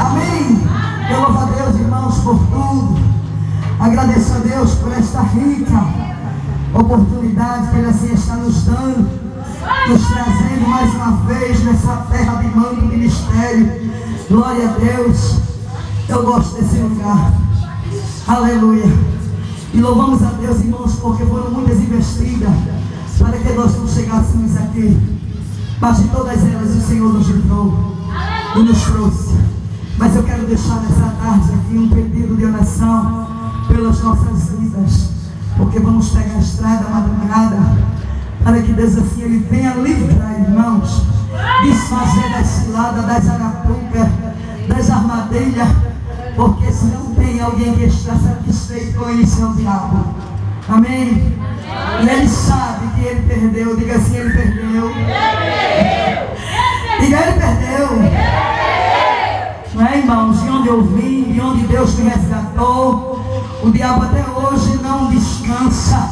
Amém. Eu louvo a Deus, irmãos, por tudo. Agradeço a Deus por esta rica oportunidade que Ele assim está nos dando, nos trazendo mais uma vez nessa terra de mando de mistério. Glória a Deus. Eu gosto desse lugar. Aleluia. E louvamos a Deus, irmãos, porque foram muitas investidas para que nós não chegássemos aqui. Mas de todas elas o Senhor nos livrou e nos trouxe. Mas eu quero deixar nessa tarde aqui um pedido de oração pelas nossas vidas, porque vamos pegar a estrada madrugada, para que Deus assim Ele venha livrar, irmãos, desfazer das ciladas, das arapucas, das armadilhas, porque se não tem alguém que está satisfeito com isso é o diabo. Amém? E Ele sabe que Ele perdeu. Diga assim: Ele perdeu. Diga: Ele perdeu. Não é, irmãos? De onde eu vim, de onde Deus me resgatou, o diabo até hoje não descansa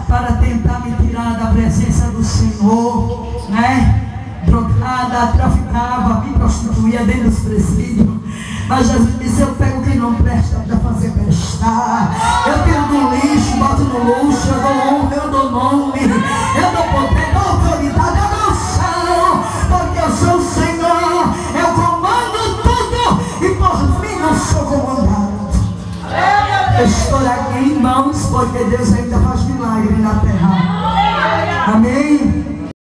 para tentar me tirar da presença do Senhor, né? Drogada, traficava, me prostituía dentro dos presídios. Mas Jesus disse: eu pego quem não presta para fazer prestar. Eu tiro do lixo, boto no luxo, eu dou honra, eu dou nome, eu dou poder, dou autoridade, eu dou unção, porque eu sou o Senhor, eu comando tudo e por mim não sou comandado. Eu estou aqui, irmãos, porque Deus ainda faz milagre na terra. Amém?